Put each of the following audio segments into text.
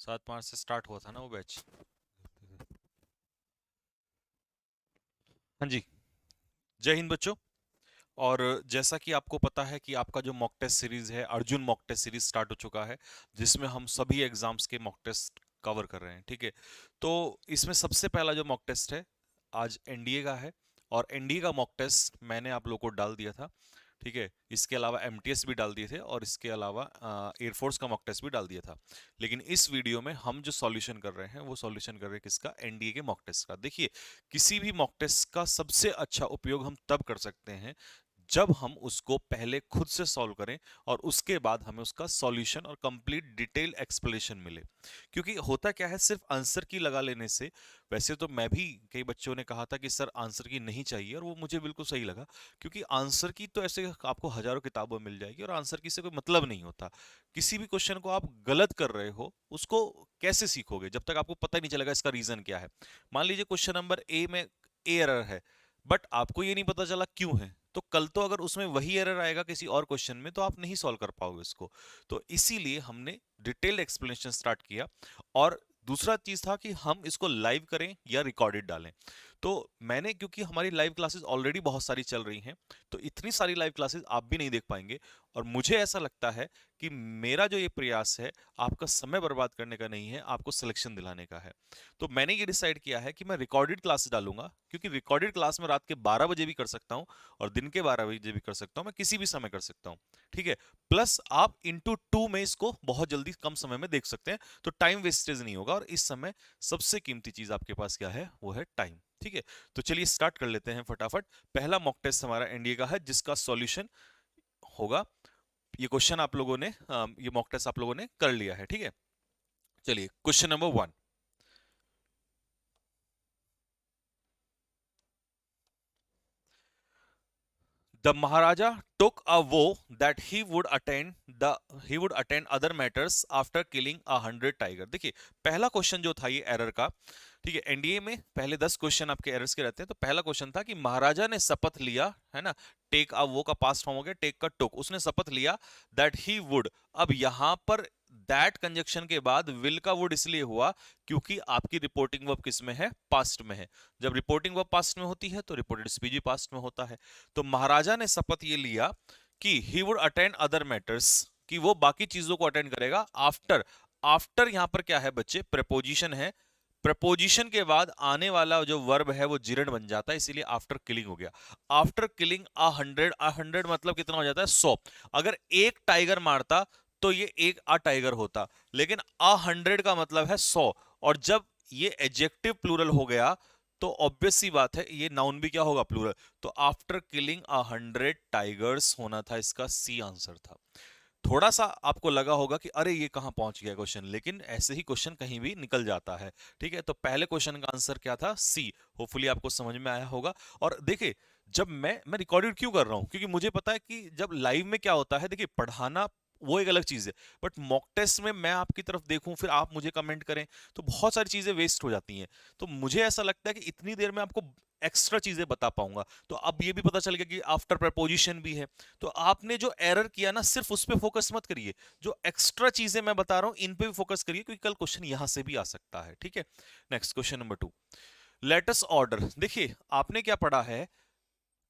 7 मार्च से स्टार्ट हुआ था ना वो बैच। हाँ जी। जय हिंद बच्चों। और जैसा कि आपको पता है कि आपका जो मॉक टेस्ट सीरीज है, Arjun mock test series start हो चुका है, जिसमें हम सभी एग्जाम्स के मॉक टेस्ट कवर कर रहे हैं। ठीक है। तो इसमें सबसे पहला जो मॉक टेस्ट है आज एनडीए का है। और एनडीए का मॉक टेस्ट मैंने आप लोगों को डाल दिया था। ठीक है। इसके अलावा एमटीएस भी डाल दिए थे और इसके अलावा एयरफोर्स का मॉक टेस्ट भी डाल दिया था। लेकिन इस वीडियो में हम जो सॉल्यूशन कर रहे हैं वो सॉल्यूशन कर रहे हैं किसका? एनडीए के मॉक टेस्ट का। देखिए, किसी भी मॉक टेस्ट का सबसे अच्छा उपयोग हम तब कर सकते हैं जब हम उसको पहले खुद से सॉल्व करें और उसके बाद हमें उसका सॉल्यूशन और कंप्लीट डिटेल एक्सप्लेनेशन मिले। क्योंकि होता क्या है, सिर्फ आंसर की लगा लेने से, वैसे तो मैं भी, कई बच्चों ने कहा था कि सर आंसर की नहीं चाहिए, और वो मुझे बिल्कुल सही लगा। क्योंकि आंसर की तो ऐसे आपको हजारों किताबों में मिल जाएगी और आंसर की से कोई मतलब नहीं होता। किसी भी क्वेश्चन को आप गलत कर रहे हो, उसको कैसे सीखोगे जब तक आपको पता ही नहीं चलेगा इसका रीजन क्या है। मान लीजिए क्वेश्चन नंबर ए में ए एरर है, बट आपको ये नहीं पता चला क्यों है, तो कल तो अगर उसमें वही एरर आएगा किसी और क्वेश्चन में, तो आप नहीं सॉल्व कर पाओगे इसको। तो इसीलिए हमने डिटेल्ड एक्सप्लेनेशन स्टार्ट किया। और दूसरा चीज था कि हम इसको लाइव करें या रिकॉर्डेड डालें। तो मैंने, क्योंकि हमारी लाइव क्लासेस ऑलरेडी बहुत सारी चल रही हैं, तो इतनी सारी लाइव क्लासेस आप भी नहीं देख पाएंगे। और मुझे ऐसा लगता है कि मेरा जो ये प्रयास है, आपका समय बर्बाद करने का नहीं है, आपको सिलेक्शन दिलाने का है। तो मैंने ये डिसाइड किया है कि मैं रिकॉर्डेड क्लास डालूंगा, क्योंकि रिकॉर्डेड क्लास में रात के 12 बजे भी कर सकता हूं और दिन के 12 बजे भी कर सकता हूं, मैं किसी भी समय कर सकता हूं। ठीक है। प्लस आप इंटू टू में इसको बहुत जल्दी कम समय में देख सकते हैं, तो टाइम वेस्टेज नहीं होगा। और इस समय सबसे कीमती चीज आपके पास क्या है? वो है टाइम। ठीक है। तो चलिए स्टार्ट कर लेते हैं फटाफट। पहला मॉक टेस्ट हमारा एनडीए का है, जिसका सॉल्यूशन होगा, ये क्वेश्चन आप लोगों ने, ये मॉक टेस्ट आप लोगों ने कर लिया है। ठीक है। चलिए question number 1। The Maharaja took a vow that he would attend other matters after killing 100 tiger। देखिए, पहला क्वेश्चन जो था ये एरर का। ठीक है। एनडीए में पहले 10 क्वेश्चन आपके एरर्स के रहते हैं, तो पहला क्वेश्चन था कि महाराजा ने शपथ लिया, है ना। टेक अ वो का पास्ट फॉर्म हो गया टेक का टुक, उसने शपथ लिया दैट ही वुड। अब यहां पर दैट कंजक्शन के बाद विल का वुड इसलिए हुआ क्योंकि आपकी रिपोर्टिंग वर्ब किस में है? पास्ट में है। जब रिपोर्टिंग वर्ब पास्ट में होती है तो रिपोर्टेड स्पीच भी पास्ट में होता है। तो महाराजा ने शपथ ये लिया कि he would attend other matters, कि वो बाकी चीजों को अटेंड करेगा आफ्टर। आफ्टर यहां पर क्या है बच्चे? प्रपोजिशन है। प्रपोजिशन के बाद आने वाला जो वर्ब है वो जिरंड बन जाता है, इसीलिए आफ्टर किलिंग हो गया। आफ्टर किलिंग 100 मतलब कितना हो जाता है? 100। अगर एक टाइगर मारता तो ये एक टाइगर होता, लेकिन 100 का मतलब है 100। और जब ये एडजेक्टिव प्लूरल हो गया तो ऑब्वियस सी बात है ये नाउन भी क्या होगा? प्लूरल। तो आफ्टर किलिंग 100 टाइगर्स होना था, इसका सी आंसर था। थोड़ा सा आपको लगा होगा कि अरे ये कहां पहुंच गया क्वेश्चन, लेकिन ऐसे ही क्वेश्चन कहीं भी निकल जाता है। ठीक है। तो पहले क्वेश्चन का आंसर क्या था? सी। होपफुली आपको समझ में आया होगा। और देखिए, जब मैं रिकॉर्डेड क्यों कर रहा हूं, क्योंकि मुझे पता है कि जब लाइव में क्या होता है, देखिए पढ़ाना वो एक अलग चीज है, बट मॉक टेस्ट में मैं आपकी तरफ देखूं फिर आप मुझे कमेंट करें, तो बहुत सारी चीजें वेस्ट हो जाती हैं। तो मुझे ऐसा लगता है कि इतनी देर में आपको एक्स्ट्रा चीजें बता पाऊंगा। तो अब ये भी पता चल गया कि आफ्टर प्रपोजिशन भी है। तो आपने जो एरर किया ना, सिर्फ उस पे फोकस मत करिए, जो एक्स्ट्रा चीजें मैं बता रहा हूं इन पे भी फोकस करिए, क्योंकि कल क्वेश्चन यहां से भी आ सकता है। ठीक है। Next question number 2। Let's order. देखिए, आपने क्या पढ़ा है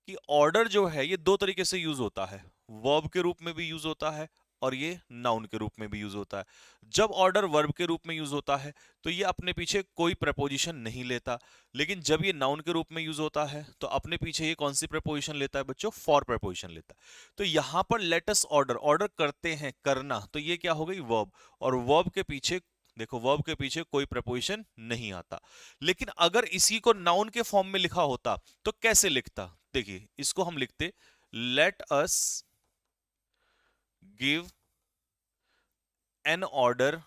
कि ऑर्डर जो है ये दो तरीके से यूज होता है। वर्ब के रूप में भी यूज होता है और ये नाउन के रूप में भी यूज होता है। जब ऑर्डर वर्ब के रूप में यूज होता है तो ये अपने पीछे कोई प्रपोजिशन नहीं लेता, लेकिन जब ये नाउन के रूप में यूज होता है तो अपने पीछे ये कौन सी प्रपोजिशन लेता है बच्चों? फॉर प्रपोजिशन लेता है। तो यहां पर लेटस ऑर्डर, ऑर्डर करते हैं, करना, तो ये क्या हो गई? वर्ब। और वर्ब के पीछे देखो, वर्ब के पीछे कोई प्रपोजिशन नहीं आता। लेकिन अगर इसी को नाउन के फॉर्म में लिखा होता तो कैसे लिखता? देखिए, इसको हम लिखते let us give an order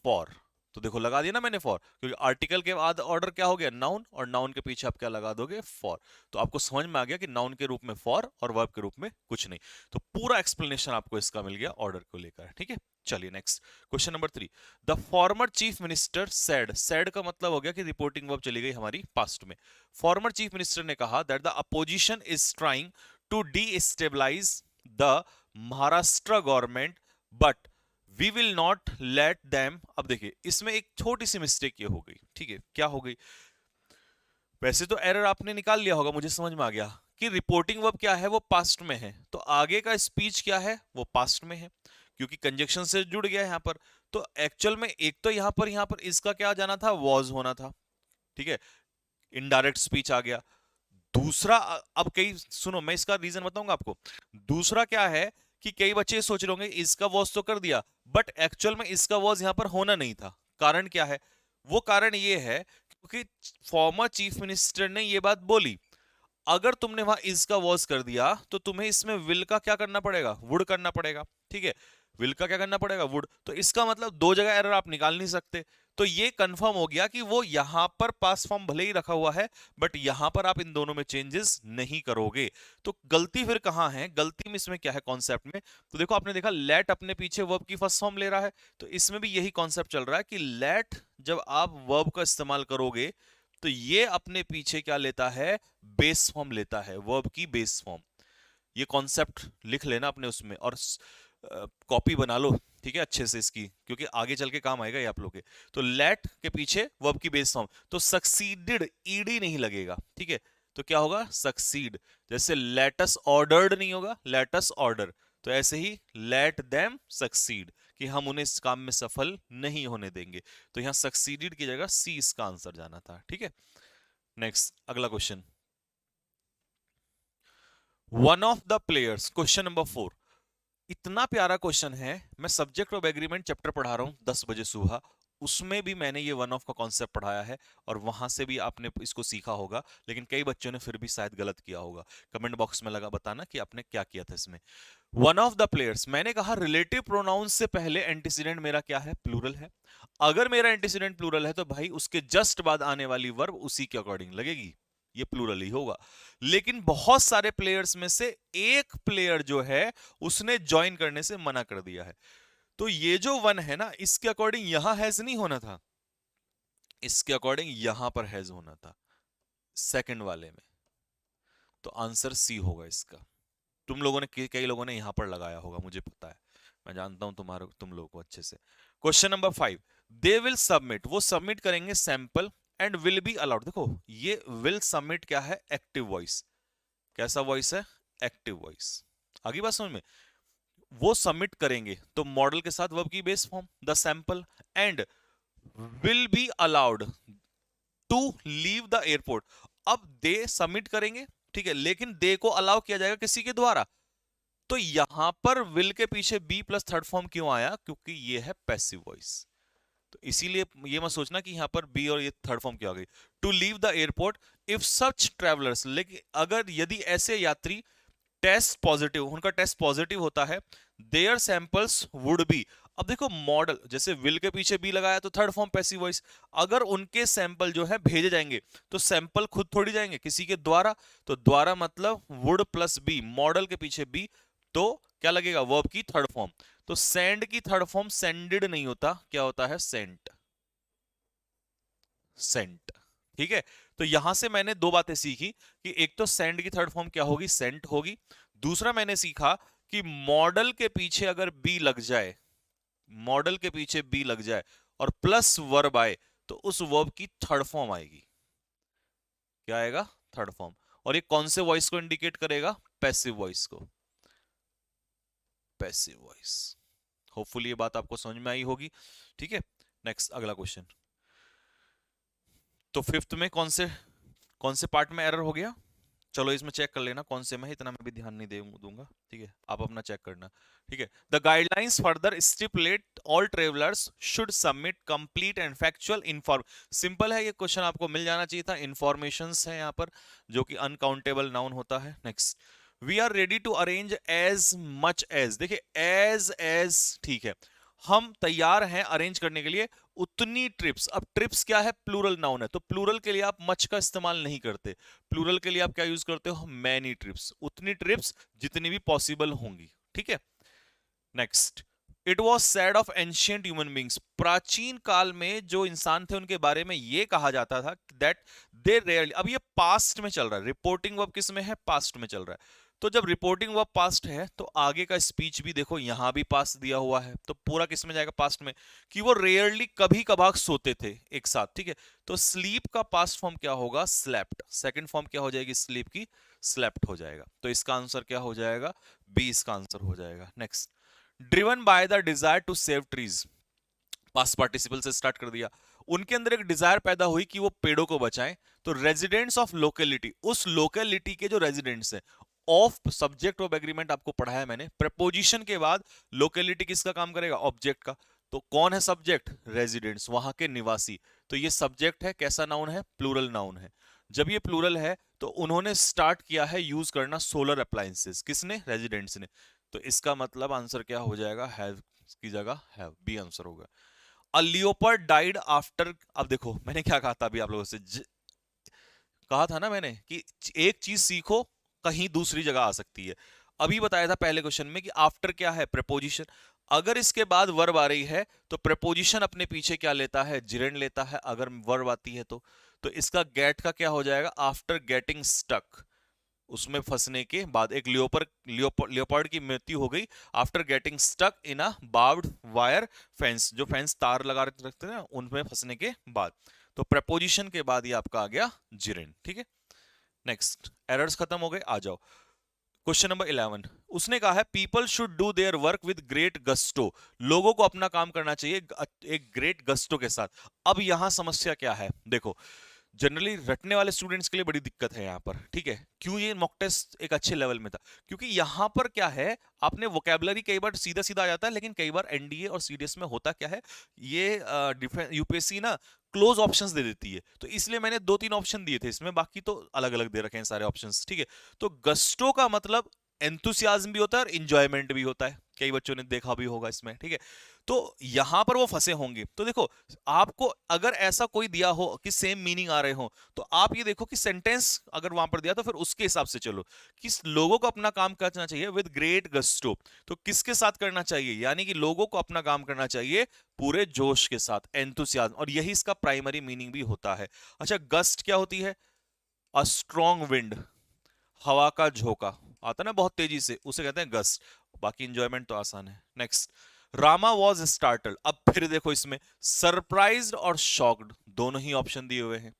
for. तो देखो लगा दिया ना मैंने फॉर, क्योंकि आर्टिकल के बाद ऑर्डर क्या हो गया? नाउन। और नाउन के पीछे आप क्या लगा दोगे? फॉर। तो आपको समझ में आ गया कि नाउन के रूप में फॉर और वर्ब के रूप में कुछ नहीं। तो पूरा एक्सप्लेनेशन आपको इसका मिल गया ऑर्डर को लेकर। ठीक है। चलिए next question number 3। The former chief minister said. Said का मतलब हो गया कि रिपोर्टिंग वर्ब चली गई हमारी पास्ट में। फॉर्मर चीफ मिनिस्टर ने कहा that the opposition is trying to destabilise the Maharashtra government, but we will not let them. अब देखिए इसमें एक छोटी सी मिस्टेक ये हो गई, ठीक है, क्या हो गई? वैसे तो एरर आपने निकाल लिया होगा, मुझे समझ में आ गया कि रिपोर्टिंग वर्ब क्या है, वो पास्ट में है, तो आगे का स्पीच क्या है, वो पास्ट में है, क्योंकि कंजक्शन से जुड़ गया है यहां पर। तो एक्चुअल में एक तो यहां पर इसका क्या जाना था, वॉज होना था, ठीक है, इनडायरेक्ट स्पीच आ गया। दूसरा अब कई सुनो, मैं इसका रीजन बताऊंगा आपको। दूसरा क्या है कि कई बच्चे ये सोच रहे होंगे इसका वॉज तो कर दिया, बट एक्चुअल में इसका वॉज यहां पर होना नहीं था। कारण क्या है? वो कारण ये है क्योंकि फॉर्मर चीफ मिनिस्टर ने ये बात बोली, अगर तुमने वहां इज का वॉज कर दिया तो तुम्हें इसमें विल का क्या करना पड़ेगा, वुड करना पड़ेगा, ठीक है, विल का क्या करना पड़ेगा, वुड। तो इसका मतलब दो जगह एरर आप निकाल नहीं सकते। तो ये कंफर्म हो गया कि वो यहां पर पास फॉर्म भले ही रखा हुआ है, बट यहां पर आप इन दोनों में चेंजेस नहीं करोगे। तो गलती फिर कहां है, गलती में इसमें क्या है कॉन्सेप्ट में? तो देखो आपने देखा लेट अपने पीछे वर्ब की फर्स्ट फॉर्म ले रहा है, तो इसमें भी यही कॉन्सेप्ट चल रहा है कि लेट जब आप वर्ब का इस्तेमाल करोगे तो ये अपने पीछे क्या लेता है, बेस फॉर्म लेता है, वर्ब की बेस फॉर्म। ये कॉन्सेप्ट लिख लेना अपने उसमें और कॉपी बना लो, ठीक है, अच्छे से इसकी, क्योंकि आगे चल के काम आएगा ये आप लोग के। तो लेट के पीछे वर्ब की बेस फॉर्म, तो सक्सीडेड ईडी नहीं लगेगा, ठीक है, तो क्या होगा, सक्सीड। जैसे लेटस ऑर्डर्ड नहीं होगा, लेटस ऑर्डर, तो ऐसे ही लेट देम सक्सीड, कि हम उन्हें इस काम में सफल नहीं होने देंगे। तो यहां सक्सीडेड की जगह सी इसका आंसर जाना था, ठीक है। नेक्स्ट अगला question, one of the players, question number 4। इतना प्यारा क्वेश्चन है, मैं सब्जेक्ट ऑफ एग्रीमेंट चैप्टर पढ़ा रहा हूं 10 बजे सुबह, उसमें भी मैंने ये वन ऑफ का कॉन्सेप्ट पढ़ाया है, और वहां से भी आपने इसको सीखा होगा, लेकिन कई बच्चों ने फिर भी शायद गलत किया होगा। कमेंट बॉक्स में लगा बताना कि आपने क्या किया था इसमें। वन ऑफ द प्लेयर्स, मैंने कहा रिलेटिव प्रोनाउन से पहले एंटीसीडेंट मेरा क्या है, प्लूरल है। अगर मेरा एंटीसीडेंट प्लूरल है तो भाई उसके जस्ट बाद आने वाली वर्ब उसी के अकॉर्डिंग लगेगी, ये प्लूरल ही होगा। लेकिन बहुत सारे प्लेयर्स में से एक प्लेयर जो है उसने ज्वाइन करने से मना कर दिया है, तो ये जो वन है ना, इसके अकॉर्डिंग यहां हैज नहीं होना था, इसके अकॉर्डिंग यहां पर हैज होना था, सेकंड वाले में। तो आंसर सी होगा इसका। तुम लोगों ने कई लोगों ने यहां पर लगाया होगा, मुझे पता है, मैं जानता हूं तुम लोगों को अच्छे से। Question number 5, they will submit, वो सबमिट करेंगे sample and will be allowed. देखो ये विल सबमिट क्या है, एक्टिव वॉइस। कैसा वॉइस है, एक्टिव वॉइस। आगे बात समझ में, वो सबमिट करेंगे तो मॉडल के साथ वर्ब की base form the sample, and will be allowed to leave the airport. अब दे सबमिट करेंगे, ठीक है, लेकिन दे को अलाउ किया जाएगा किसी के द्वारा। तो यहां पर विल के पीछे बी प्लस थर्ड फॉर्म क्यों आया, क्योंकि ये है पैसिव वॉइस। तो इसीलिए ये मत सोचना कि यहां पर बी और ये थर्ड फॉर्म क्या आ गई। To leave the airport if such travellers, लेकिन अगर यदि ऐसे यात्री टेस्ट पॉजिटिव, उनका टेस्ट पॉजिटिव होता है, देयर सैंपल्स वुड बी। अब देखो मॉडल, जैसे विल के पीछे बी लगाया तो थर्ड फॉर्म पैसिव वॉइस, अगर उनके सैंपल जो है भेजे जाएंगे तो सैंपल खुद थोड़ी जाएंगे, किसी के द्वारा। तो द्वारा मतलब वुड प्लस बी, मॉडल के पीछे बी, तो क्या लगेगा, वर्ब की थर्ड फॉर्म। तो सेंड की थर्ड फॉर्म सेंडेड नहीं होता, क्या होता है, सेंट, सेंट, ठीक है। तो यहां से मैंने दो बातें सीखी कि एक तो सेंड की थर्ड फॉर्म क्या होगी, सेंट होगी। दूसरा मैंने सीखा कि मॉडल के पीछे अगर बी लग जाए, मॉडल के पीछे बी लग जाए और प्लस वर्ब आए, तो उस वर्ब की थर्ड फॉर्म आएगी, क्या आएगा, थर्ड फॉर्म। और ये कौन से वॉइस को इंडिकेट करेगा, पैसिव वॉइस को, पैसिव वॉइस। होपफुली ये बात आपको समझ में आई होगी, ठीक है। नेक्स्ट अगला क्वेश्चन, तो फिफ्थ में कौन से पार्ट में एरर हो गया, चलो इसमें चेक कर लेना कौन से में है, इतना मैं भी ध्यान नहीं दूंगा, ठीक है, आप अपना चेक करना, ठीक है। The guidelines further stipulate all travellers should submit complete and factual inform. Simple है, ये क्वेश्चन आपको मिल जाना चाहिए था, इंफॉर्मेशंस है यहाँ पर, जो कि अनकाउंटेबल नाउन होता है। Next, we are ready to arrange as much as, देखिए एज ठीक है, हम तैयार हैं अरेंज करने के लिए उतनी ट्रिप्स। अब ट्रिप्स क्या है, प्लूरल नाउन है, तो प्लूरल के लिए आप मच का इस्तेमाल नहीं करते, प्लूरल के लिए आप क्या यूज करते हो, मैनी ट्रिप्स, उतनी ट्रिप्स जितनी भी पॉसिबल होंगी, ठीक है। Next, it was sad of ancient human beings, प्राचीन काल में जो इंसान थे उनके बारे में यह कहा जाता था दैट दे रेयरली, अब ये पास्ट में चल रहा है, रिपोर्टिंग वर्ब किस में है, पास्ट में चल रहा है, तो जब रिपोर्टिंग वर्ब पास्ट है तो आगे का स्पीच भी देखो यहां भी पास्ट दिया हुआ है, तो पूरा किस में जाएगा, पास्ट में, कि वो रेयरली कभी कभार सोते थे एक साथ, ठीक है। तो स्लीप का पास्ट फॉर्म क्या होगा, स्लेप्ट। सेकंड फॉर्म क्या हो जाएगी स्लीप की, स्लेप्ट हो जाएगा। तो इसका आंसर क्या हो जाएगा, बी इसका आंसर हो जाएगा। Next, driven by the desire to save trees, past participle से स्टार्ट कर दिया। उनके अंदर एक डिजायर पैदा हुई कि वो पेड़ों को बचाएं। तो रेजिडेंट्स ऑफ लोकेलिटी, उस लोकेलिटी के जो रेजिडेंट्स हैं, ऑफ सब्जेक्ट ऑफ एग्रीमेंट आपको पढ़ाया मैंने, प्रपोजिशन के बाद लोकेलिटी किसका काम करेगा, ऑब्जेक्ट का। तो कौन है सब्जेक्ट, रेजिडेंट्स, वहां के निवासी। तो ये सब्जेक्ट है, कैसा नाउन है, प्लूरल नाउन है। जब ये प्लूरल है तो उन्होंने स्टार्ट किया है यूज करना सोलर अप्लायंसेस, किसने, रेजिडेंट्स ने। तो इसका मतलब आंसर क्या हो जाएगा, हैव की जगह हैव, बी आंसर होगा। अ लियोपर्ड डाइड आफ्टर, अब देखो मैंने क्या कहा था अभी आप लोगों से, कहा था ना मैंने कि एक चीज सीखो कहीं दूसरी जगह आ सकती है। अभी बताया था पहले क्वेश्चन में कि आफ्टर क्या है, प्रेपोजिशन। अगर इसके बाद वर्ब आ रही है तो प्रेपोजिशन अपने पीछे क्या लेता है, जिरेंड लेता है, अगर वर्ब आती है तो इसका गेट का क्या हो जाएगा, आफ्टर गेटिंग स्टक, उसमें फंसने के बाद। एक लियोपर्ड की मृत्यु हो गई after getting stuck in a barbed wire fence, जो फेंस तार लगा रखते हैं ना, उनमें फंसने के बाद। तो प्रपोजिशन के बाद ये आपका आ गया जिरेंड, ठीक है। नेक्स्ट, एरर्स खत्म हो गए, आ जाओ क्वेश्चन नंबर 11। उसने कहा है people should do their work with great gusto, लोगों को अपना काम करना चाहिए एक ग्रेट गस्टो के साथ। अब यहां समस्या क्या है, देखो जनरली रटने वाले स्टूडेंट्स के लिए बड़ी दिक्कत है यहाँ पर, ठीक है। क्यों ये मॉक टेस्ट एक अच्छे लेवल में था, क्योंकि यहाँ पर क्या है, आपने वोकेबलरी कई बार सीधा सीधा आ जाता है, लेकिन कई बार एनडीए और सीडीएस में होता क्या है, ये यूपीएससी ना क्लोज ऑप्शंस दे देती है। तो इसलिए मैंने 2-3 ऑप्शन दिए थे इसमें, बाकी तो अलग अलग दे रखे हैं सारे ऑप्शंस, ठीक है। तो गस्टो का मतलब एंथुसियाज्म भी होता है और इंजॉयमेंट भी होता है, कई बच्चों ने देखा भी होगा इसमें, ठीक है। तो यहां पर वो फंसे होंगे। तो देखो आपको अगर ऐसा कोई दिया हो कि सेम मीनिंग आ रहे हो, तो आप ये देखो कि सेंटेंस अगर वहां पर दिया तो फिर उसके हिसाब से चलो, किस लोगों को अपना काम करना चाहिए विद ग्रेट गस्टो। तो किसके साथ करना चाहिए, यानी कि लोगों को अपना काम करना चाहिए पूरे जोश के साथ, एंथुसियाज्म, और यही इसका प्राइमरी मीनिंग भी होता है। अच्छा, गस्ट क्या होती है, अ स्ट्रॉन्ग विंड, हवा का झोंका आता ना बहुत तेजी से, उसे कहते हैं गस्ट। बाकी इंजॉयमेंट तो आसान है। नेक्स्ट, रामा वॉज स्टार्टल्ड, अब फिर देखो इसमें सरप्राइज्ड और शॉक्ड दोनों ही ऑप्शन दिए हुए हैं,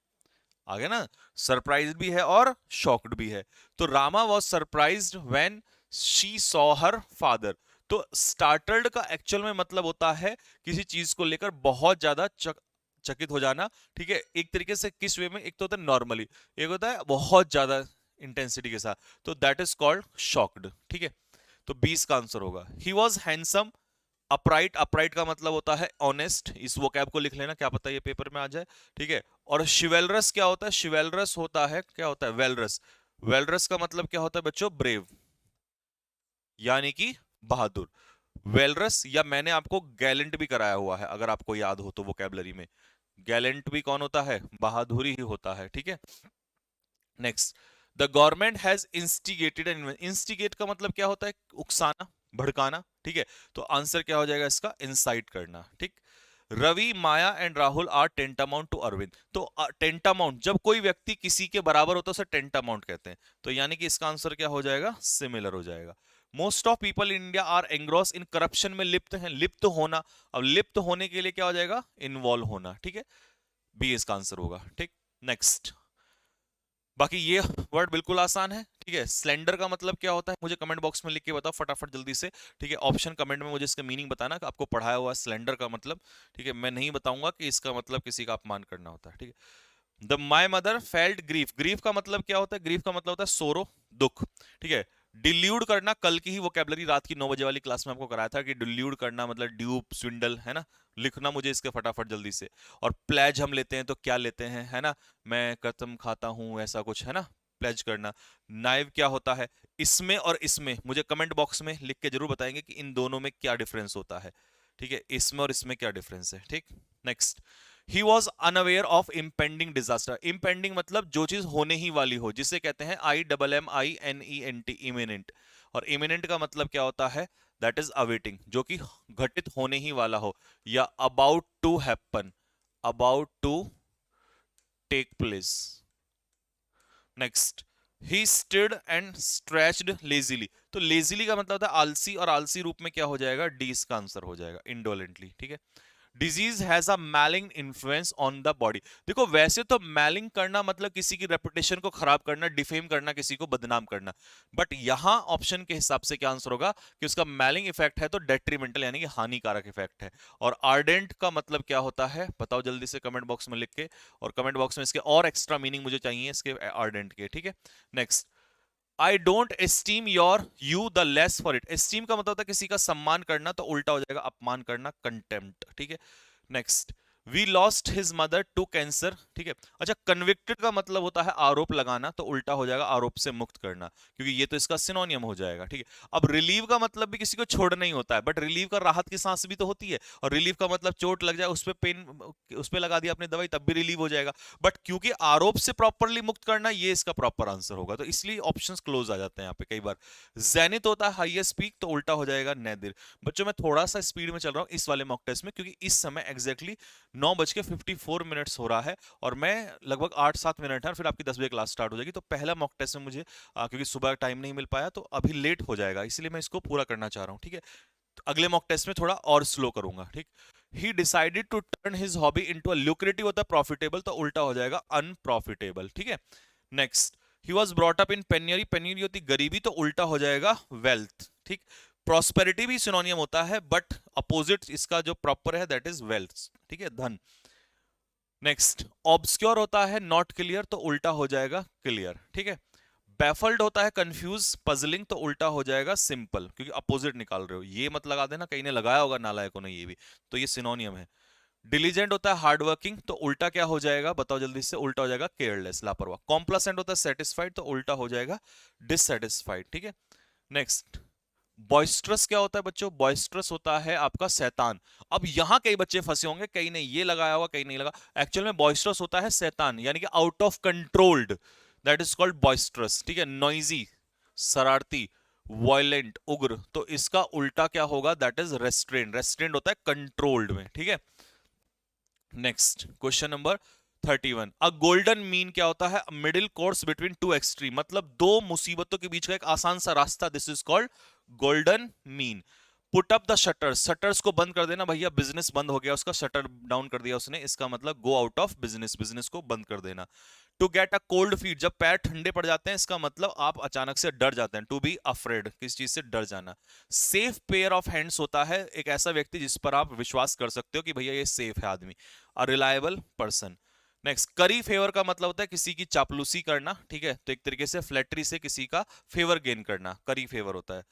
आगे ना, सरप्राइज्ड भी है और शॉक्ड भी है। तो Rama was surprised when she saw her father. तो स्टार्टल्ड का एक्चुअल में मतलब होता है किसी चीज को लेकर बहुत ज्यादा चकित हो जाना, ठीक है। एक तरीके से किस वे में, एक तो होता है नॉर्मली, एक होता है बहुत ज्यादा इंटेंसिटी के साथ, तो दैट इज कॉल्ड शॉक्ड, ठीक है। तो 20 का आंसर होगा। He was handsome, upright, upright का मतलब होता है ऑनेस्ट, इस वोकैब को लिख लेना, क्या पता ये पेपर में आ जाए, ठीक है। और शिवेलरस क्या होता है, शिवेलरस होता है, क्या होता है, वेलरस। वेलरस का मतलब क्या होता है बच्चों, ब्रेव, यानी कि बहादुर। वेलरस, या मैंने आपको गैलेंट भी कराया हुआ है अगर आपको याद हो तो वोकैबलरी में, गैलेंट भी कौन होता है, बहादुरी ही होता है, ठीक है। Next, the government has instigated, instigate का मतलब क्या होता है, उकसाना, भड़काना, ठीक है। तो आंसर क्या हो जाएगा इसका, इंसाइट करना, ठीक। Ravi, Maya and Rahul are tantamount to Arvind. तो टेंटामाउंट, जब कोई व्यक्ति किसी के बराबर होता है उसे टेंटामाउंट कहते हैं। तो यानी कि इसका आंसर क्या हो जाएगा, सिमिलर हो जाएगा। Most of people in India are engross in corruption, में लिप्त हैं, लिप्त होना। अब लिप्त होने के लिए क्या हो जाएगा, इन्वॉल्व होना, ठीक है। बी इसका आंसर होगा, ठीक। नेक्स्ट, बाकी ये वर्ड बिल्कुल आसान है, ठीक है। स्लेंडर का मतलब क्या होता है, मुझे कमेंट बॉक्स में लिख के बताओ फटाफट जल्दी से, ठीक है। ऑप्शन कमेंट में मुझे इसका मीनिंग बताना कि आपको पढ़ाया हुआ स्लेंडर का मतलब, ठीक है। मैं नहीं बताऊंगा कि इसका मतलब किसी का अपमान करना होता है, ठीक है। The my mother felt grief, grief का मतलब क्या होता है, ग्रीफ का मतलब होता है सोरो, दुख, ठीक है। डिल्यूड करना, कल की ही वोकैबुलरी रात की 9 बजे वाली क्लास में आपको कराया था कि डिल्यूड करना मतलब ड्यूप, स्विंडल, है ना। लिखना मुझे इसके फटाफट जल्दी से। और प्लेज हम लेते हैं तो क्या लेते हैं, है ना, मैं कसम खाता हूं, ऐसा कुछ है ना, प्लेज करना। नाइव क्या होता है, इसमें और इसमें मुझे कमेंट बॉक्स में लिख के जरूर बताएंगे कि इन दोनों में क्या डिफरेंस होता है, ठीक है। इसमें और इसमें क्या डिफरेंस है, ठीक। Next, he was unaware of impending disaster, impending मतलब जो चीज होने ही वाली हो, जिसे कहते हैं IMMINENT, इमिनेंट। और इमिनेंट का मतलब क्या होता है, दैट इज अवेटिंग, जो कि घटित होने ही वाला हो, या about to happen, about to take place. Next, he stood and stretched lazily, तो लेजीली का मतलब होता है आलसी, और आलसी रूप में क्या हो जाएगा, डी इसका आंसर हो जाएगा, इंडोलेंटली। ठीक है। Disease has a mailing influence on the body. देखो वैसे तो मैलिंग करना मतलब किसी की रेपुटेशन को खराब करना, डिफेम करना, किसी को बदनाम करना, बट यहां ऑप्शन के हिसाब से क्या आंसर होगा कि उसका मैलिंग इफेक्ट है तो डेट्रीमेंटल यानी कि हानिकारक इफेक्ट है। और आर्डेंट का मतलब क्या होता है बताओ जल्दी से कमेंट बॉक्स में लिख के, और कमेंट बॉक्स में इसके और एक्स्ट्रा मीनिंग मुझे चाहिए इसके आर्डेंट के। ठीक है। Next, I don't esteem your you the less for it. Esteem का मतलब होता है किसी का सम्मान करना, तो उल्टा हो जाएगा अपमान करना, कंटेम्प्ट। ठीक है। Next, we lost his mother to cancer. ठीक है। अच्छा, कन्विक्टेड का मतलब होता है आरोप लगाना, तो उल्टा हो जाएगा आरोप से मुक्त करना, क्योंकि ये तो इसका सिनोनियम हो जाएगा। ठीक है। अब रिलीव का मतलब भी किसी को छोड़ना ही होता है, बट रिलीव का राहत की सांस भी तो होती है, और रिलीव का मतलब चोट लग जाए उस पर पेन, उस पर लगा दिया आपने दवाई, तब भी रिलीव हो जाएगा। बट क्योंकि आरोप से प्रॉपरली मुक्त करना, ये इसका प्रॉपर आंसर होगा, तो इसलिए ऑप्शंस क्लोज आ जाते हैं यहाँ पे कई बार। जेनिथ होता है हाईएस्ट पीक, तो उल्टा हो जाएगा नैदिर। बच्चों मैं थोड़ा सा स्पीड में चल रहा हूँ इस वाले मॉक टेस्ट में, क्योंकि इस समय एग्जैक्टली 9:54 होरा है, और मैं लगभग 8-7 मिनट है, फिर आपकी 10 बजे क्लास स्टार्ट हो जाएगी। तो पहला मॉक टेस्ट में मुझे क्योंकि सुबह टाइम नहीं मिल पाया, तो अभी लेट हो जाएगा, इसलिए मैं इसको पूरा करना चाह रहा हूँ। ठीक है। तो अगले मॉक टेस्ट में थोड़ा और स्लो करूंगा। ठीक। He decided to turn his hobby into a lucrative होता है प्रॉफिटेबल, तो उल्टा हो जाएगा अनप्रॉफिटेबल। ठीक है। Next, he was brought up in penury, penury होती गरीबी, तो उल्टा हो जाएगा वेल्थ। ठीक। प्रॉस्पेरिटी भी सिनोनियम होता है, बट अपोजिट इसका जो प्रॉपर है दैट इज वेल्थ। ठीक है, धन। नेक्स्ट, ऑब्सक्योर होता है नॉट क्लियर, तो उल्टा हो जाएगा क्लियर। ठीक है। बैफल्ड होता है कंफ्यूज, पजलिंग, तो उल्टा हो जाएगा सिंपल, क्योंकि अपोजिट निकाल रहे हो, ये मत लगा देना कहीं ने लगाया होगा नालायकों ने ये भी, तो ये सिनोनियम है। डिलीजेंट होता है हार्ड वर्किंग, तो उल्टा क्या हो जाएगा बताओ जल्दी से, उल्टा हो जाएगा केयरलेस, लापरवाह। कॉम्प्लासेंट होता है सेटिस्फाइड, तो उल्टा हो जाएगा डिससेटिस्फाइड। ठीक है। नेक्स्ट, बॉइस्ट्रस क्या होता है बच्चों, बॉइस्ट्रस होता है आपका शैतान। अब यहां कई बच्चे फंसे होंगे, कई ने ये लगाया हुआ, कई नहीं लगा। एक्चुअल में बॉइस्ट्रस होता है शैतान, यानी कि out of controlled, that is called boisterous. ठीक है। नॉइजी, शरारती, वायलेंट, उग्र, तो इसका उल्टा क्या होगा, दैट इज रेस्ट्रेंड। रेस्ट्रेंड होता है कंट्रोल्ड में। ठीक है। नेक्स्ट, क्वेश्चन नंबर 31, अ गोल्डन मीन क्या होता है, middle course between two extreme, मतलब दो मुसीबतों के बीच का एक आसान सा रास्ता, this is called golden mean. Put up the shutters, shutters को बंद कर देना, भैया बिजनेस बंद हो गया उसका, शटर डाउन कर दिया उसने, इसका मतलब go out of business, business को बंद कर देना। To get a cold feet, जब पैर ठंडे पड़ जाते हैं, इसका मतलब आप अचानक से डर जाते हैं। टू बी अफ्रेड, किस चीज से डर जाना। सेफ पेयर ऑफ हैंड्स होता है एक ऐसा व्यक्ति जिस पर आप विश्वास कर सकते हो कि भैया ये सेफ है आदमी, अ रिलायबल पर्सन। नेक्स्ट, करी फेवर का मतलब होता है किसी की चापलूसी करना। ठीक है। तो एक तरीके से फ्लैटरी से किसी का फेवर गेन करना, करी फेवर होता है।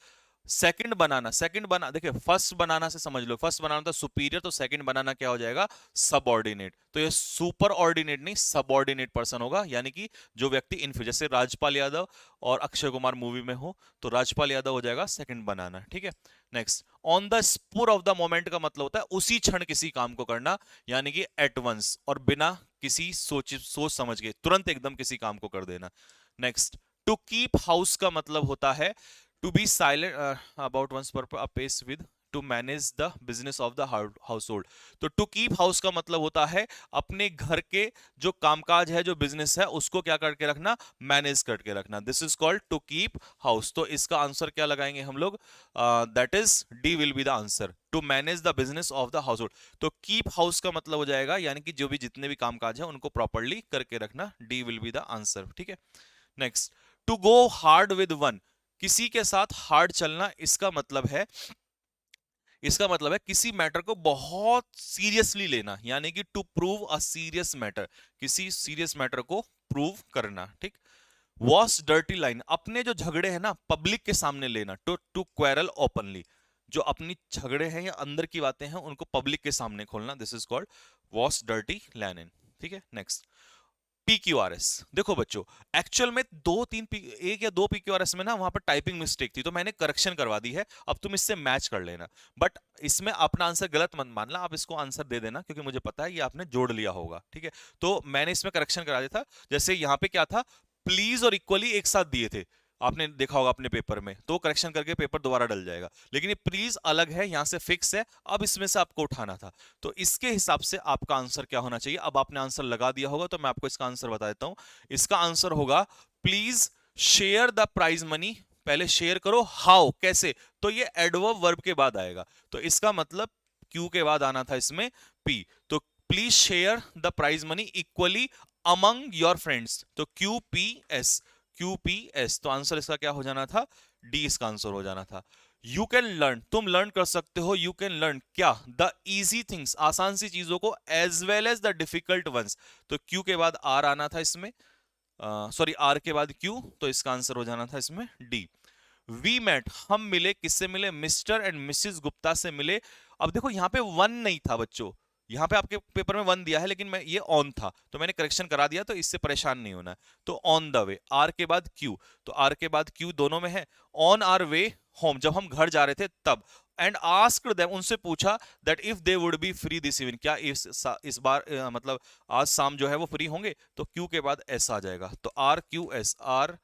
सेकंड बनाना, सेकंड बना, देखिए फर्स्ट बनाना से समझ लो, फर्स्ट बनाना था सुपीरियर, तो सेकंड बनाना क्या हो जाएगा, सबऑर्डिनेट। तो ये सुपर ऑर्डिनेट नहीं, सबऑर्डिनेट पर्सन होगा, यानी कि जो व्यक्ति इनफीरियर, जैसे राजपाल यादव और अक्षय कुमार मूवी में हो, तो राजपाल यादव हो जाएगा सेकंड बनाना। ठीक है। Next, on the spur of the moment का मतलब होता है उसी क्षण किसी काम को करना, यानी कि एट वंस, और बिना किसी सोच समझ के तुरंत एकदम किसी काम को कर देना। नेक्स्ट, टू कीप हाउस का मतलब होता है to be silent about one's purpose apace with to manage the business of the household। तो to keep house का मतलब होता है अपने घर के जो कामकाज है, जो बिजनेस है, उसको क्या करके रखना, मैनेज करके रखना, this is called to keep house. तो इसका आंसर क्या लगाएंगे हम लोग, that is D will be the answer, to manage the business of the household. तो कीप हाउस का मतलब हो जाएगा यानी कि जो भी जितने भी कामकाज है उनको प्रॉपरली करके रखना, D will be the answer. ठीक है। Next, to go hard with one, किसी के साथ हार्ड चलना, इसका मतलब है किसी मैटर को बहुत सीरियसली लेना, यानी कि to prove a serious matter, किसी सीरियस मैटर को प्रूव करना। ठीक। वॉस डर्टी लाइन, अपने जो झगड़े हैं ना पब्लिक के सामने लेना, टू टू क्वेरल ओपनली, जो अपनी झगड़े हैं या अंदर की बातें हैं उनको पब्लिक के सामने खोलना, this is called was dirty line. ठीक है। नेक्स्ट, PQRS, देखो बच्चों एक्चुअल में एक या दो PQRS में ना वहां पर टाइपिंग मिस्टेक थी, तो मैंने करेक्शन करवा दी है, अब तुम इससे मैच कर लेना। बट इसमें अपना आंसर गलत मत मानना, आप इसको आंसर दे देना, क्योंकि मुझे पता है ये आपने जोड़ लिया होगा। ठीक है। तो मैंने इसमें करेक्शन करा दिया था, जैसे यहाँ पे क्या था, प्लीज और इक्वली एक साथ दिए थे, आपने देखा होगा अपने पेपर में, तो करेक्शन करके पेपर दोबारा डल जाएगा, लेकिन ये प्लीज अलग है, यहां से फिक्स है, अब इसमें से आपको उठाना था। तो इसके हिसाब से आपका आंसर क्या होना चाहिए, अब आपने आंसर लगा दिया होगा तो मैं आपको इसका आंसर बता देता हूं। इसका आंसर होगा please share the prize money, पहले शेयर करो, हाउ कैसे, तो ये एडवर्ब वर्ब के बाद आएगा, तो इसका मतलब क्यू के बाद आना था इसमें पी, तो please share the prize money equally among your friends, तो Q P S, Q P S, तो आंसर इसका क्या हो जाना था, डी इसका आंसर हो जाना था। यू कैन लर्न, तुम लर्न कर सकते हो, यू कैन लर्न क्या, द इजी थिंग्स, आसान सी चीजों को, as well as the difficult ones, तो क्यू के बाद आर आना था इसमें, सॉरी आर के बाद क्यू, तो इसका आंसर हो जाना था इसमें डी। वी मेट, हम मिले, किससे मिले, मिस्टर एंड मिसिस गुप्ता से मिले। अब देखो यहां पे वन नहीं था बच्चों, यहां पे आपके पेपर में वन दिया है, लेकिन मैं ये ऑन था तो मैंने करेक्शन करा दिया, तो इससे परेशान नहीं होना है, तो ऑन द वे, आर के बाद क्यू, तो आर के बाद क्यू दोनों में है, ऑन आर वे होम, जब हम घर जा रहे थे तब, एंड आस्क्ड देम, उनसे पूछा that if they would be free this evening, क्या इस बार मतलब आज शाम जो है वो फ्री होंगे, तो क्यू के बाद एस आ जाएगा, तो R Q S, R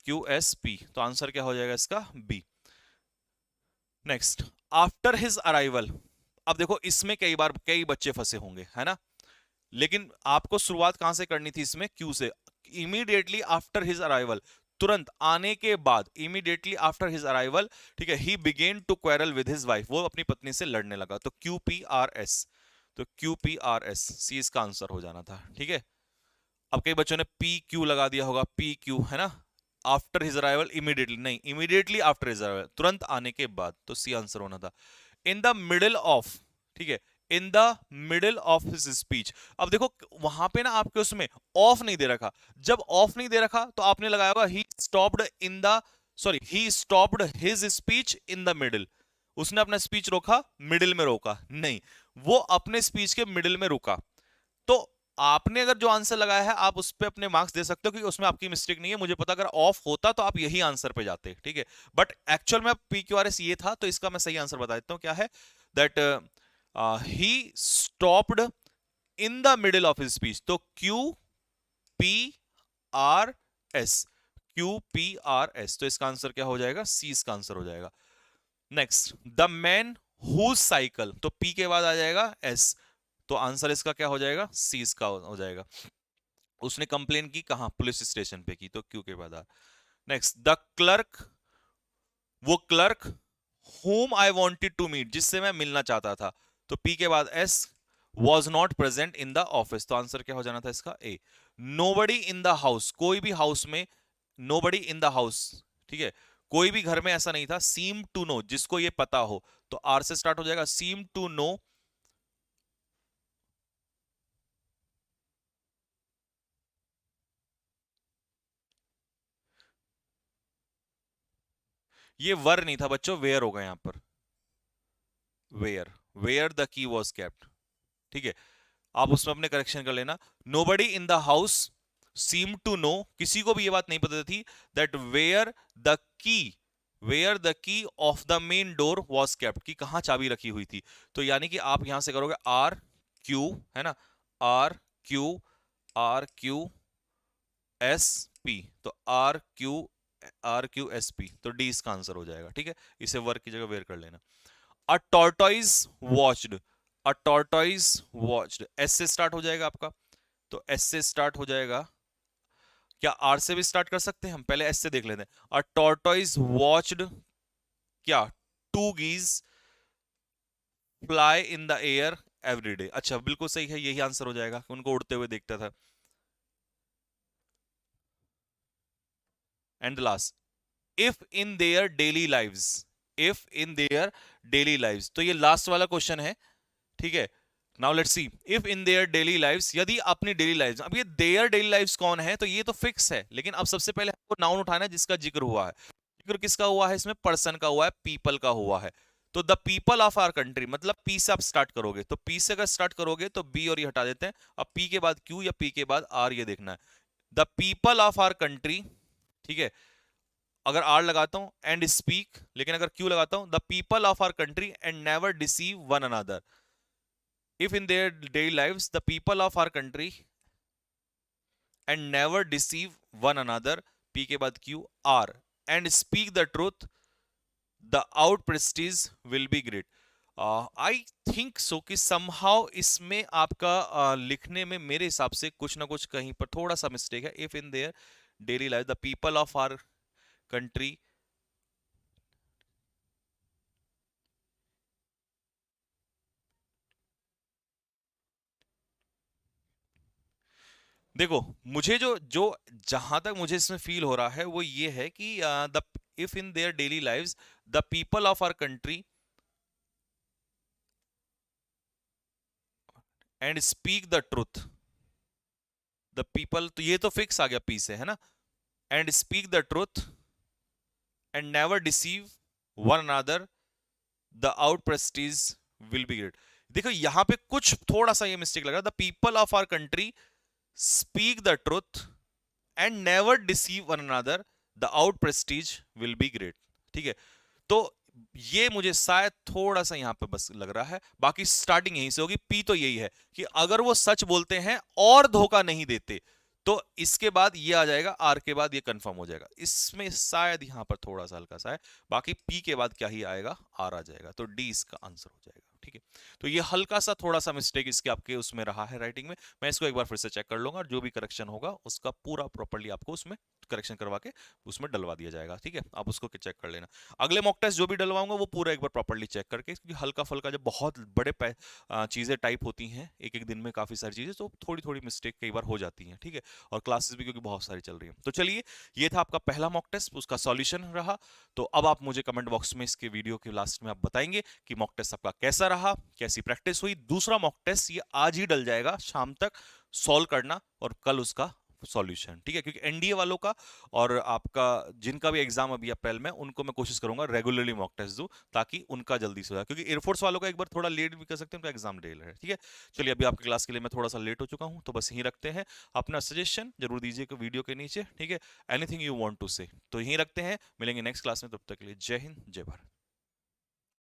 Q S P, तो आंसर क्या हो जाएगा इसका B. Next, after his arrival, अब देखो इसमें कई बार कई बच्चे फंसे होंगे है ना, लेकिन आपको शुरुआत कहां से करनी थी इसमें, क्यू से, इमीडिएटली आफ्टर हिज अराइवल, तुरंत आने के बाद, इमीडिएटली आफ्टर हिज अराइवल, ठीक है, he began to quarrel with his wife, वो अपनी पत्नी से लड़ने लगा, तो क्यू पी आर एस, तो Q P R S, C इसका आंसर हो जाना था, ठीक है। अब कई बच्चों ने पी क्यू लगा दिया होगा, पी क्यू है ना, आफ्टर हिज अराइवल, इमीडिएटली नहीं, इमीडिएटली आफ्टर हिज अराइवल, तुरंत आने के बाद, तो सी आंसर होना था। इन द मिडिल ऑफ, ठीक है, इन the middle of his speech, अब देखो वहां पे ना आपके उसमें ऑफ नहीं दे रखा, जब ऑफ नहीं दे रखा तो आपने लगाया होगा ही stopped in the, sorry he stopped his speech in the middle, उसने अपना स्पीच रोका, मिडिल में रोका नहीं, वो अपने स्पीच के मिडिल में रुका, तो आपने अगर जो आंसर लगाया है आप उस पर अपने मार्क्स दे सकते हो क्योंकि उसमें आपकी मिस्टेक नहीं है, मुझे पता अगर ऑफ होता तो आप यही आंसर पे जाते, ठीक है, बट एक्चुअल में पी क्यू आर एस ये था, तो इसका मैं सही आंसर बता देता हूं क्या है, that he stopped in the middle of his speech, तो Q P R S, Q P R S, तो इसका आंसर क्या हो जाएगा, सी इसका आंसर हो जाएगा। Next, the man whose cycle, तो पी के बाद आ जाएगा एस, तो आंसर इसका क्या हो जाएगा, सी इसका हो जाएगा, उसने कंप्लेन की कहां, पुलिस स्टेशन पे की, तो क्यू के बाद आ। नेक्स्ट, द क्लर्क, वो clerk whom I wanted to meet, जिससे मैं मिलना चाहता था, तो पी के बाद S, was not present in the office, तो आंसर क्या हो जाना था इसका ए। nobody in the house, कोई भी हाउस में, nobody in the house, ठीक है, कोई भी घर में ऐसा नहीं था, seem to know, जिसको ये पता हो, तो आर से स्टार्ट हो जाएगा, seem to know, ये वर नहीं था बच्चों, वेयर होगा यहां पर, where, where the key was kept, ठीक है, आप उसमें अपने करेक्शन कर लेना। Nobody in the house seem to know, किसी को भी ये बात नहीं पता थी that where the key, where the key of the main door was kept, की कहां चाबी रखी हुई थी, तो यानी कि आप यहां से करोगे आर क्यू, है ना, R Q, R Q S P, तो आर क्यू एस पी, तो डी इसका आंसर हो जाएगा, ठीक है, इसे वर्क की जगह वेयर कर लेना। अ टॉर्टोइज वॉच्ड, अ टॉर्टोइज वॉच्ड, एस से स्टार्ट हो जाएगा आपका, तो एस से स्टार्ट हो जाएगा, क्या आर से भी स्टार्ट कर सकते हैं हम, पहले एस से देख लेते हैं। अ टॉर्टोइज वॉच्ड क्या, two geese fly in the air every day, अच्छा बिल्कुल सही है, यही आंसर हो जाएगा, उनको उड़ते हुए देखता था। And last, if in their daily lives, if in their daily lives, तो ये लास्ट वाला क्वेश्चन है, ठीक है। Now let's see, if in their daily lives, यदि अपनी डेली लाइव्स, अब ये देयर डेली लाइव्स कौन है, तो ये तो फिक्स है, लेकिन अब सबसे पहले हमको नाउन उठाना है जिसका जिक्र हुआ है, जिक्र किसका हुआ है इसमें, पर्सन का हुआ है, पीपल का हुआ है, तो the people of our country, मतलब पी से आप स्टार्ट करोगे, तो पी से अगर स्टार्ट करोगे तो बी और ये हटा देते हैं, अब पी के बाद क्यू या पी के बाद आर, ये देखना है, the people of our country, ठीक है, अगर आर लगाता हूं एंड स्पीक, लेकिन अगर क्यू लगाता हूं, the people of our country and never deceive one another, if in their daily lives the people of our country and never deceive one another, p के बाद q, r and speak the truth, the out prestige will be great। I think so कि somehow इसमें आपका लिखने में मेरे हिसाब से कुछ ना कुछ कहीं पर थोड़ा सा मिस्टेक है, if in their daily life, the people of our country देखो, मुझे जो जो जहां तक मुझे इसमें फील हो रहा है वो ये है कि the if in their daily lives the people of our country and speak the truth, the people, तो ये तो फिक्स आ गया पी से, है ना, and speak the truth and never deceive one another, the out prestige will be great. देखो यहां पे कुछ थोड़ा सा ये मिस्टेक लग रहा है, the people of our country speak the truth and never deceive one another, the out prestige will be great. ठीक है, तो ये मुझे शायद थोड़ा सा यहां पे बस लग रहा है, बाकी स्टार्टिंग यहीं से होगी। पी तो यही है कि अगर वो सच बोलते हैं और धोखा नहीं देते, तो इसके बाद ये आ जाएगा, आर के बाद ये कंफर्म हो जाएगा। इसमें शायद यहां पर थोड़ा सा हल्का सा है, बाकी पी के बाद क्या ही आएगा, आर आ जाएगा, तो डी इसका आंसर हो जाएगा। ठीक है, तो ये हल्का सा थोड़ा सा मिस्टेक इसके आपके उसमें रहा है राइटिंग में। मैं इसको एक बार फिर से चेक कर लूंगा और जो भी करेक्शन होगा उसका पूरा प्रॉपर्ली आपको उसमें करेक्शन करवा के उसमें डलवा दिया जाएगा। ठीक है, आप उसको चेक कर लेना। अगले मॉक टेस्ट जो भी डलवाऊंगा वो पूरा एक बार प्रॉपर्ली चेक करके, क्योंकि हल्का फल्का जब बहुत बड़े चीजें टाइप होती हैं एक एक दिन में काफी सारी चीजें, तो थोड़ी थोड़ी मिस्टेक कई बार हो जाती हैं। ठीक है, और क्लासेस भी क्योंकि बहुत सारी चल रही हैं। तो चलिए, ये था आपका पहला मॉक टेस्ट, उसका सॉल्यूशन रहा। तो अब आप मुझे कमेंट बॉक्स में इसके वीडियो के लास्ट में आप बताएंगे कि मॉक टेस्ट आपका कैसा रहा, कैसी प्रैक्टिस हुई। दूसरा मॉक टेस्ट ये आज ही डल जाएगा शाम तक, सॉल्व करना और कल उसका सॉल्यूशन। ठीक है, क्योंकि एनडीए वालों का और आपका जिनका भी एग्जाम अभी अप्रैल में, उनको मैं कोशिश करूंगा रेगुलरली मॉक टेस्ट दूं, ताकि उनका जल्दी से हो जाए, क्योंकि एयरफोर्स वालों का एक बार थोड़ा लेट भी कर सकते हैं, उनका एग्जाम डे है। ठीक है, चलिए, अभी आपकी क्लास के लिए मैं थोड़ा सा लेट हो चुका हूं, तो बस यहीं रखते हैं। अपना सजेशन जरूर दीजिएगा वीडियो के नीचे। ठीक है, एनीथिंग यू वांट टू से, तो यहीं रखते हैं, मिलेंगे नेक्स्ट क्लास में, तब तक के लिए जय हिंद, जय भारत।